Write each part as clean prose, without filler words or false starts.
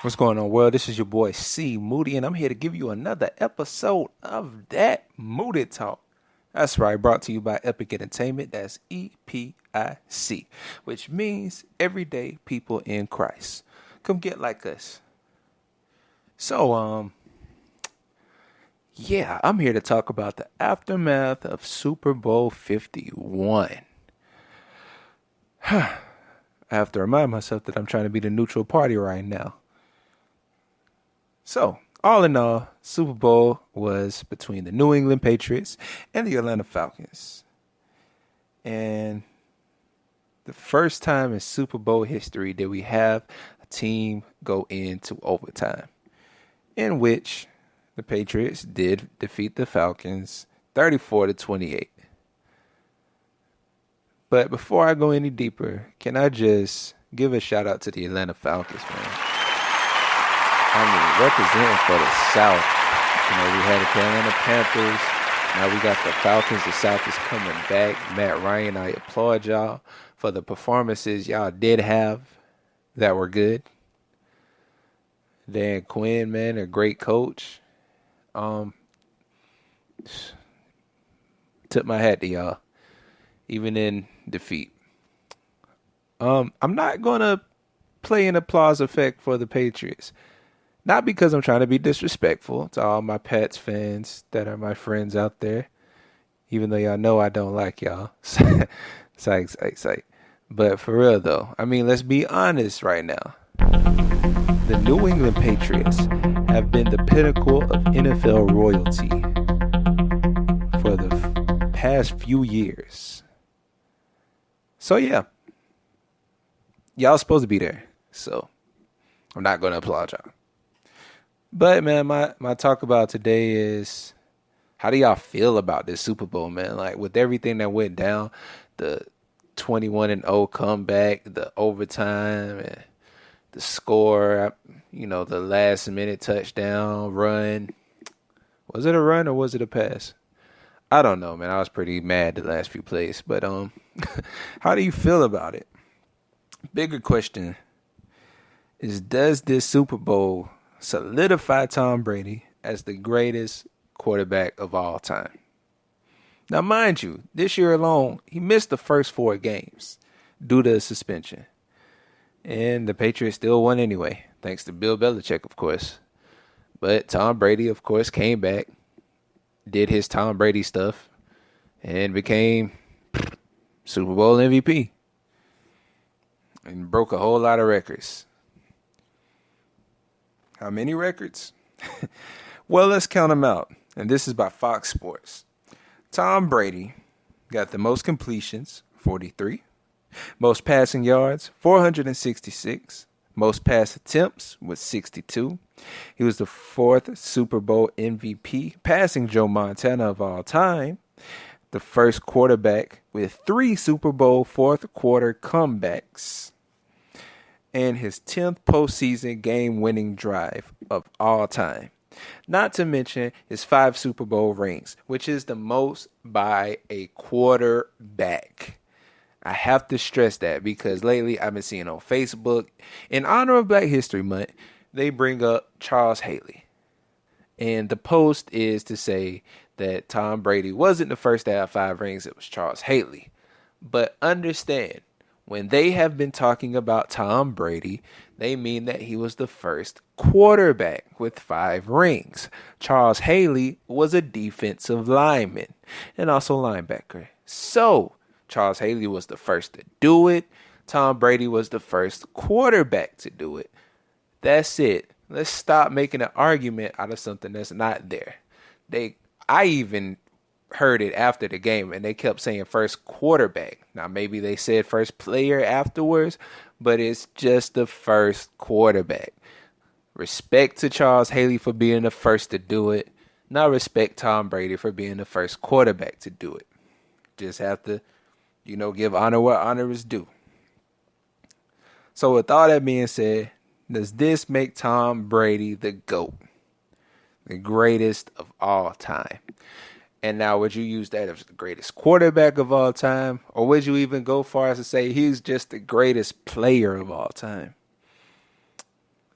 What's going on, world? This is your boy C Moody, and I'm here to give you another episode of that Moody Talk. That's right, brought to you by Epic Entertainment. That's EPIC, which means everyday people in Christ. Come get like us. So, yeah, I'm here to talk about the aftermath of Super Bowl 51. I have to remind myself that I'm trying to be the neutral party right now. So, all in all, Super Bowl was between the New England Patriots and the Atlanta Falcons. And the first time in Super Bowl history that we have a team go into overtime, in which the Patriots did defeat the Falcons 34-28. But before I go any deeper, can I just give a shout out to the Atlanta Falcons, man? I mean, representing for the South. You know, we had the Carolina Panthers. Now we got the Falcons. The South is coming back. Matt Ryan, I applaud y'all for the performances y'all did have that were good. Dan Quinn, man, a great coach. Tip my hat to y'all, even in defeat. I'm not going to play an applause effect for the Patriots. Not because I'm trying to be disrespectful to all my Pats fans that are my friends out there, even though y'all know I don't like y'all. Psych. But for real, though, I mean, let's be honest right now. The New England Patriots have been the pinnacle of NFL royalty for the past few years. So, yeah, y'all supposed to be there. So, I'm not going to applaud y'all. But, man, my talk about today is, how do y'all feel about this Super Bowl, man? Like, with everything that went down, the 21-0 comeback, the overtime, and the score, you know, the last-minute touchdown run. Was it a run or was it a pass? I don't know, man. I was pretty mad the last few plays. But how do you feel about it? Bigger question is, does this Super Bowl solidify Tom Brady as the greatest quarterback of all time? Now, mind you, this year alone, he missed the first 4 games due to suspension. And the Patriots still won anyway, thanks to Bill Belichick, of course. But Tom Brady, of course, came back, did his Tom Brady stuff, and became Super Bowl MVP. And broke a whole lot of records. How many records? Well, let's count them out. And this is by Fox Sports. Tom Brady got the most completions, 43. Most passing yards, 466. Most pass attempts was 62. He was the 4th Super Bowl MVP, passing Joe Montana of all time. The first quarterback with 3 Super Bowl fourth quarter comebacks. And his 10th postseason game-winning drive of all time. Not to mention his 5 Super Bowl rings, which is the most by a quarterback. I have to stress that because lately I've been seeing on Facebook, in honor of Black History Month, they bring up Charles Haley. And the post is to say that Tom Brady wasn't the first to have 5 rings, it was Charles Haley. But understand, when they have been talking about Tom Brady, they mean that he was the first quarterback with 5 rings. Charles Haley was a defensive lineman and also linebacker. So, Charles Haley was the first to do it. Tom Brady was the first quarterback to do it. That's it. Let's stop making an argument out of something that's not there. I even heard it after the game, and they kept saying first quarterback. Now, maybe they said first player afterwards, but it's just the first quarterback. Respect to Charles Haley for being the first to do it. Now respect Tom Brady for being the first quarterback to do it. Just have to, give honor where honor is due. So with all that being said, does this make Tom Brady the GOAT? The greatest of all time? And now, would you use that as the greatest quarterback of all time? Or would you even go far as to say he's just the greatest player of all time?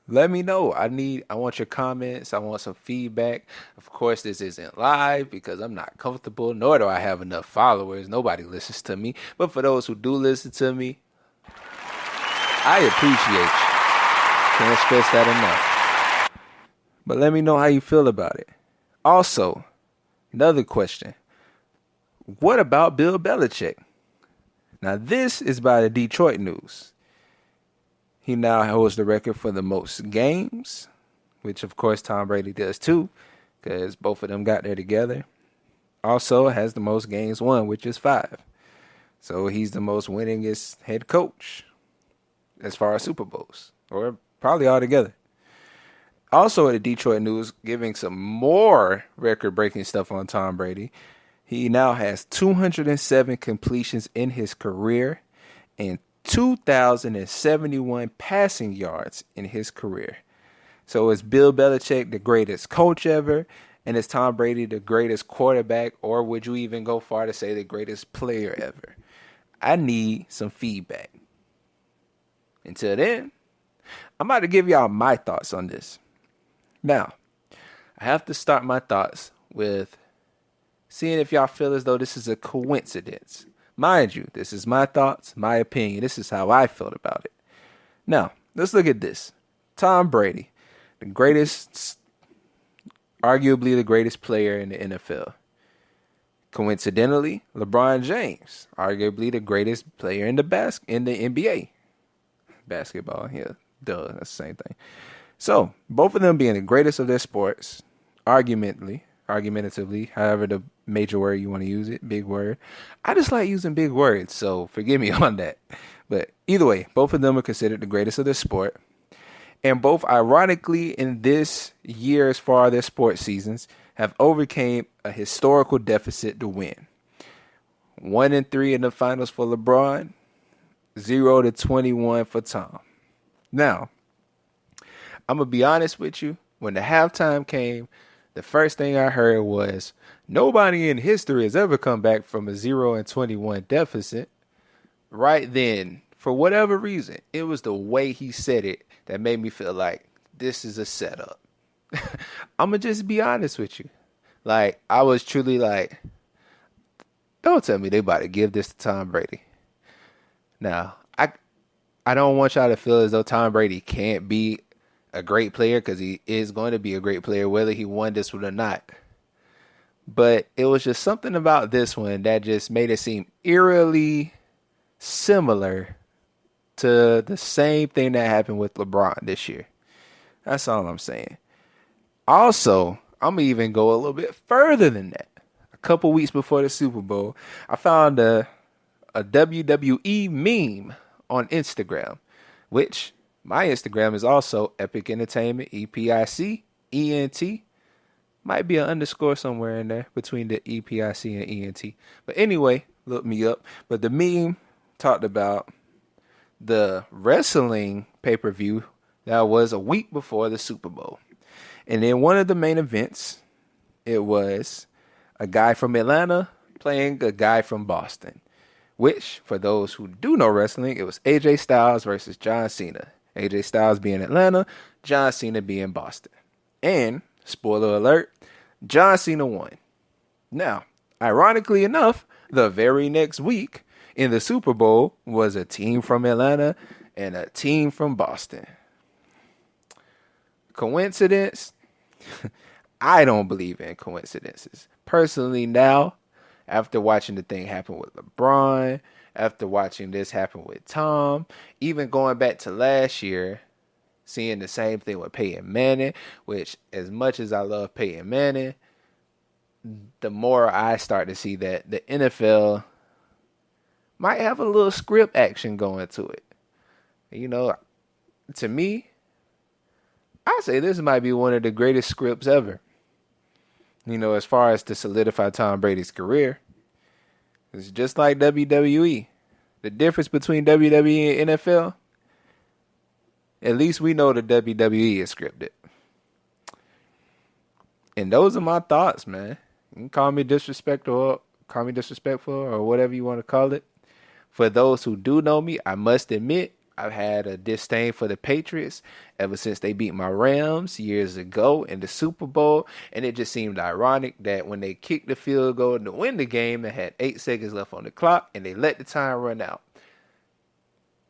Let me know. I want your comments. I want some feedback. Of course, this isn't live because I'm not comfortable, nor do I have enough followers. Nobody listens to me. But for those who do listen to me, I appreciate you. Can't stress that enough. But let me know how you feel about it. Also, another question. What about Bill Belichick? Now, this is by the Detroit News. He now holds the record for the most games, which, of course, Tom Brady does too, because both of them got there together. Also has the most games won, which is 5. So he's the most winningest head coach as far as Super Bowls, or probably altogether. Also at the Detroit News, giving some more record-breaking stuff on Tom Brady. He now has 207 completions in his career and 2,071 passing yards in his career. So is Bill Belichick the greatest coach ever? And is Tom Brady the greatest quarterback? Or would you even go far to say the greatest player ever? I need some feedback. Until then, I'm about to give y'all my thoughts on this. Now, I have to start my thoughts with seeing if y'all feel as though this is a coincidence. Mind you, this is my thoughts, my opinion. This is how I felt about it. Now, let's look at this. Tom Brady, the greatest, arguably the greatest player in the NFL. Coincidentally, LeBron James, arguably the greatest player in the NBA. Basketball, yeah, duh, that's the same thing. So, both of them being the greatest of their sports, argumentatively, however the major word you want to use it, big word. I just like using big words, so forgive me on that. But either way, both of them are considered the greatest of their sport. And both, ironically, in this year, as far as their sports seasons, have overcame a historical deficit to win. 1-3 in the finals for LeBron, 0-21 for Tom. Now, I'm going to be honest with you. When the halftime came, the first thing I heard was, nobody in history has ever come back from a 0-21 deficit. Right then, for whatever reason, it was the way he said it that made me feel like this is a setup. I'm going to just be honest with you. Like, I was truly like, don't tell me they about to give this to Tom Brady. Now, I don't want y'all to feel as though Tom Brady can't be a great player, because he is going to be a great player, whether he won this one or not. But it was just something about this one that just made it seem eerily similar to the same thing that happened with LeBron this year. That's all I'm saying. Also, I'm going to even go a little bit further than that. A couple weeks before the Super Bowl, I found a WWE meme on Instagram, which my Instagram is also Epic Entertainment, EPIC, ENT. Might be an underscore somewhere in there between the EPIC and ENT. But anyway, look me up. But the meme talked about the wrestling pay-per-view that was a week before the Super Bowl. And in one of the main events, it was a guy from Atlanta playing a guy from Boston. Which, for those who do know wrestling, it was AJ Styles versus John Cena. AJ Styles being Atlanta, John Cena being Boston. And, spoiler alert, John Cena won. Now, ironically enough, the very next week in the Super Bowl was a team from Atlanta and a team from Boston. Coincidence? I don't believe in coincidences. Personally now, after watching the thing happen with LeBron, after watching this happen with Tom, even going back to last year, seeing the same thing with Peyton Manning, which as much as I love Peyton Manning, the more I start to see that the NFL might have a little script action going to it. You know, to me, I say this might be one of the greatest scripts ever. You know, as far as to solidify Tom Brady's career. It's just like WWE. The difference between WWE and NFL, at least we know the WWE is scripted. And those are my thoughts, man. You can call me disrespectful or whatever you want to call it. For those who do know me, I must admit, I've had a disdain for the Patriots ever since they beat my Rams years ago in the Super Bowl. And it just seemed ironic that when they kicked the field goal to win the game, they had 8 seconds left on the clock and they let the time run out.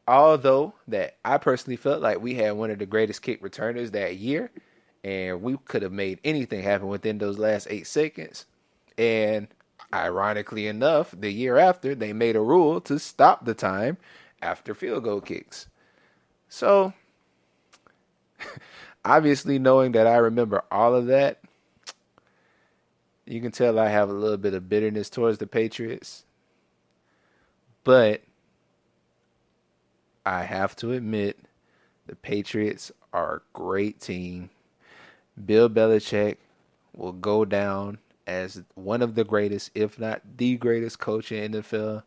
Although that I personally felt like we had one of the greatest kick returners that year, and we could have made anything happen within those last 8 seconds. And ironically enough, the year after, they made a rule to stop the time after field goal kicks. So, obviously knowing that I remember all of that, you can tell I have a little bit of bitterness towards the Patriots. But I have to admit, the Patriots are a great team. Bill Belichick will go down as one of the greatest, if not the greatest coach in the NFL.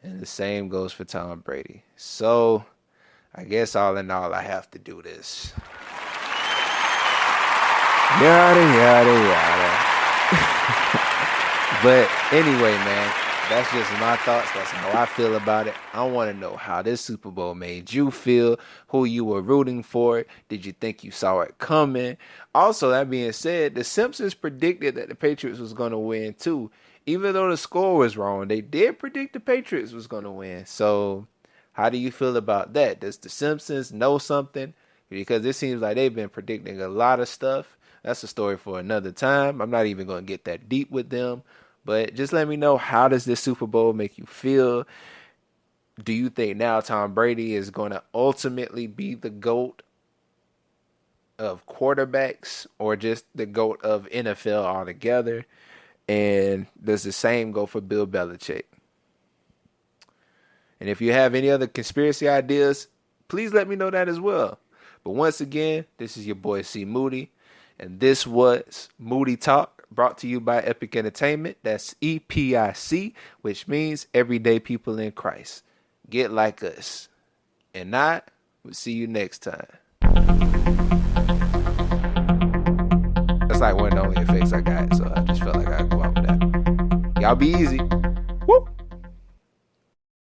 And the same goes for Tom Brady. So, I guess all in all, I have to do this. Yada, yada, yada. But anyway, man, that's just my thoughts. That's how I feel about it. I want to know how this Super Bowl made you feel, who you were rooting for. Did you think you saw it coming? Also, that being said, the Simpsons predicted that the Patriots was going to win too. Even though the score was wrong, they did predict the Patriots was going to win. So, how do you feel about that? Does the Simpsons know something? Because it seems like they've been predicting a lot of stuff. That's a story for another time. I'm not even going to get that deep with them. But just let me know, how does this Super Bowl make you feel? Do you think now Tom Brady is going to ultimately be the GOAT of quarterbacks, or just the GOAT of NFL altogether? And does the same go for Bill Belichick? And if you have any other conspiracy ideas, please let me know that as well. But once again, this is your boy C. Moody, and this was Moody Talk, brought to you by Epic Entertainment. That's EPIC, which means Everyday People in Christ. Get like us. And not, we'll see you next time. That's like one of the only effects I got, so I just felt like I'd go out with that. Y'all be easy.